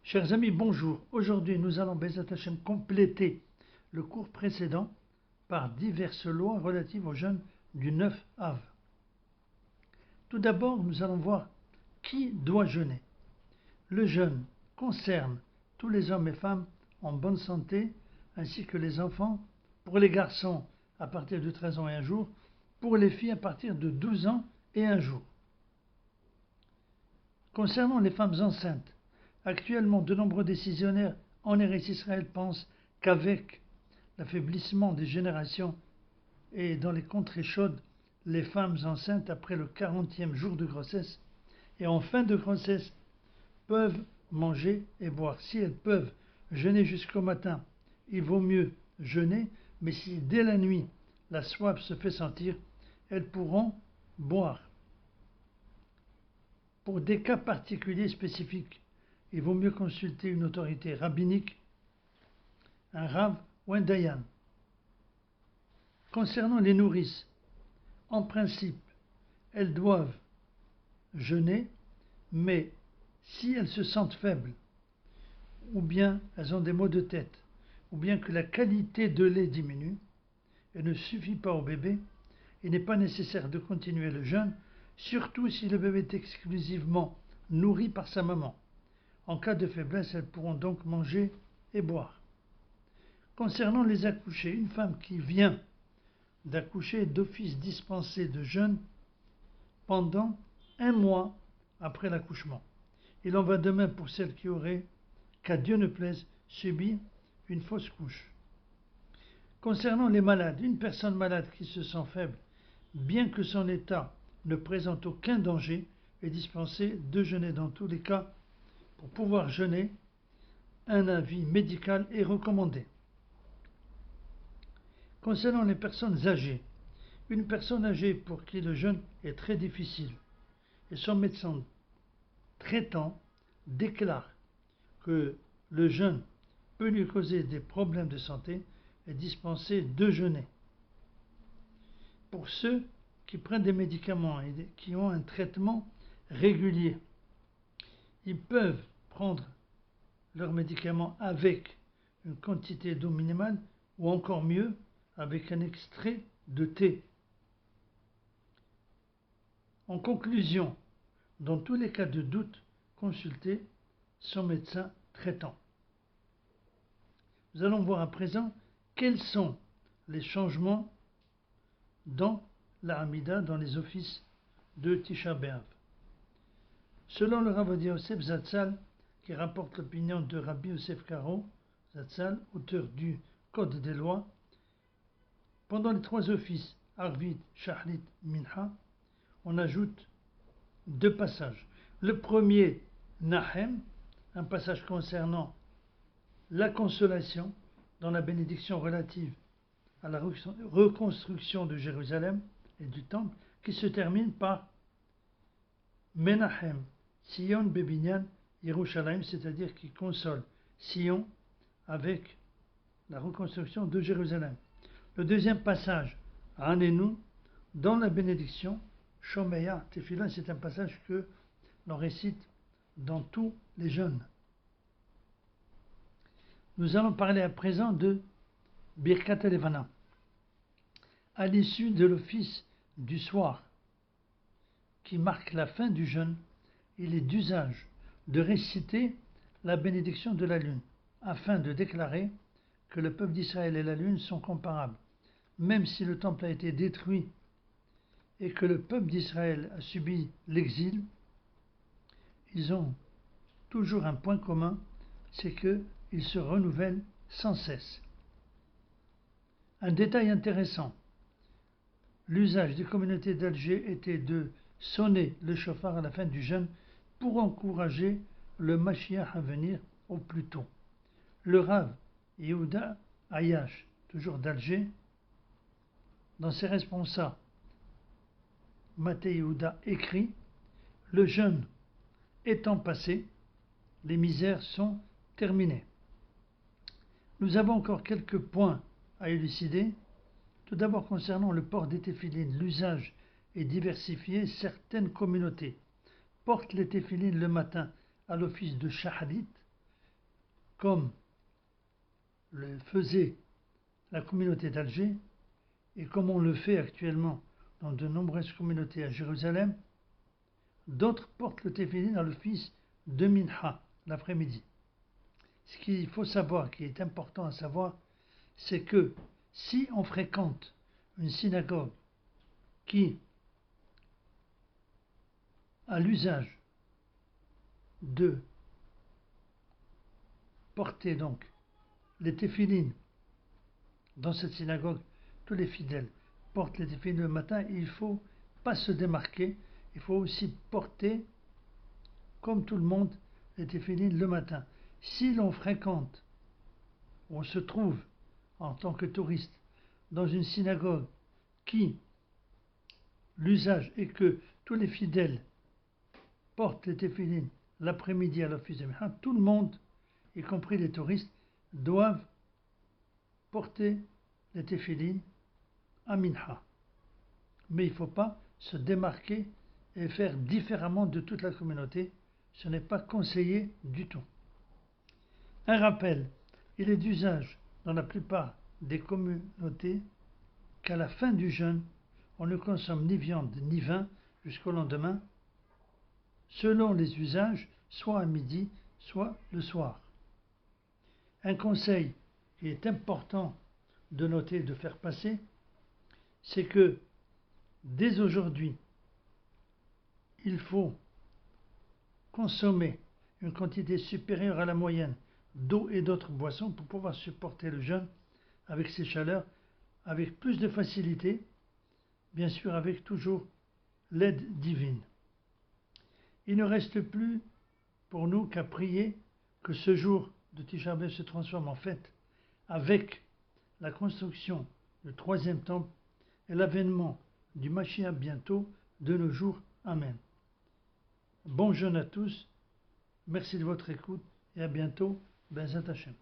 Chers amis, bonjour. Aujourd'hui, nous allons Bezat Hashem compléter le cours précédent par diverses lois relatives au jeûne du 9 Av. Tout d'abord, nous allons voir qui doit jeûner. Le jeûne concerne tous les hommes et femmes en bonne santé, ainsi que les enfants, pour les garçons à partir de 13 ans et un jour, pour les filles à partir de 12 ans et un jour. Concernant les femmes enceintes, actuellement de nombreux décisionnaires en Eretz Israël pensent qu'avec l'affaiblissement des générations et dans les contrées chaudes, les femmes enceintes après le 40e jour de grossesse et en fin de grossesse peuvent manger et boire. Si elles peuvent jeûner jusqu'au matin, il vaut mieux jeûner, mais si dès la nuit la soif se fait sentir, elles pourront boire. Pour des cas particuliers spécifiques, il vaut mieux consulter une autorité rabbinique, un rav ou un dayan. Concernant les nourrices, en principe, elles doivent jeûner, mais si elles se sentent faibles, ou bien elles ont des maux de tête, ou bien que la qualité de lait diminue et ne suffit pas au bébé, il n'est pas nécessaire de continuer le jeûne, surtout si le bébé est exclusivement nourri par sa maman. En cas de faiblesse, elles pourront donc manger et boire. Concernant les accouchés, une femme qui vient d'accoucher est d'office dispensée de jeûne pendant 1 mois après l'accouchement. Il en va de même pour celle qui aurait, qu'à Dieu ne plaise, subi une fausse couche. Concernant les malades, une personne malade qui se sent faible, bien que son état ne présente aucun danger, est dispensée de jeûner dans tous les cas. Pour pouvoir jeûner, un avis médical est recommandé. Concernant les personnes âgées, une personne âgée pour qui le jeûne est très difficile et son médecin traitant déclare que le jeûne peut lui causer des problèmes de santé, est dispensé de jeûner. Pour ceux qui prennent des médicaments et qui ont un traitement régulier, ils peuvent prendre leurs médicaments avec une quantité d'eau minimale ou encore mieux avec un extrait de thé. En conclusion, dans tous les cas de doute, consultez son médecin traitant. Nous allons voir à présent quels sont les changements dans la Hamida, dans les offices de Tisha B'Av. Selon le Rav Ovadia Yosef Zatzal, qui rapporte l'opinion de Rabbi Yosef Karo Zatzal, auteur du Code des lois, pendant les 3 offices, Arvit, Shahrit, Mincha, on ajoute 2 passages. Le premier, Nahem, un passage concernant la consolation dans la bénédiction relative à la reconstruction de Jérusalem et du Temple, qui se termine par Menahem, Sion Bebinyan Yerushalayim, c'est-à-dire qui console Sion avec la reconstruction de Jérusalem. Le deuxième passage, Hanenu, dans la bénédiction, Shomeya Tefillah, c'est un passage que l'on récite dans tous les jeûnes. Nous allons parler à présent de Birkat Levana. À l'issue de l'office du soir, qui marque la fin du jeûne, il est d'usage de réciter la bénédiction de la lune, afin de déclarer que le peuple d'Israël et la lune sont comparables. Même si le temple a été détruit et que le peuple d'Israël a subi l'exil, ils ont toujours un point commun, c'est qu'ils se renouvellent sans cesse. Un détail intéressant, l'usage des communautés d'Alger était de sonner le chauffard à la fin du jeûne pour encourager le Mashiach à venir au plus tôt. Le Rav Yehuda Ayash, toujours d'Alger, dans ses responsables, Maté Yehuda écrit: le jeûne étant passé, les misères sont terminées. Nous avons encore quelques points à élucider. Tout d'abord, concernant le port des téphilines, l'usage est diversifié. Certaines communautés portent les téphilines le matin à l'office de Shaharit, comme le faisait la communauté d'Alger et comme on le fait actuellement dans de nombreuses communautés à Jérusalem, d'autres portent le téfilin à l'office de Minha l'après-midi. Ce qu'il faut savoir, qui est important à savoir, c'est que si on fréquente une synagogue qui a l'usage de porter donc les téphilines dans cette synagogue, tous les fidèles portent les téphilines le matin, il ne faut pas se démarquer, il faut aussi porter, comme tout le monde, les téphilines le matin. Si l'on fréquente, on se trouve en tant que touriste dans une synagogue qui, l'usage est que tous les fidèles portent les téphilines l'après-midi à l'office de Minha, tout le monde, y compris les touristes, doivent porter les téphilines à Minha. Mais il ne faut pas se démarquer et faire différemment de toute la communauté. Ce n'est pas conseillé du tout. Un rappel, il est d'usage dans la plupart des communautés qu'à la fin du jeûne, on ne consomme ni viande ni vin jusqu'au lendemain, selon les usages, soit à midi, soit le soir. Un conseil qui est important de noter, de faire passer, c'est que dès aujourd'hui, il faut consommer une quantité supérieure à la moyenne d'eau et d'autres boissons pour pouvoir supporter le jeûne avec ces chaleurs, avec plus de facilité, bien sûr avec toujours l'aide divine. Il ne reste plus pour nous qu'à prier que ce jour de Tisha B'Av se transforme en fête avec la construction du troisième temple et l'avènement du Mashiach bientôt de nos jours. Amen. Bon jeûne à tous, merci de votre écoute et à bientôt. Bezat Hashem.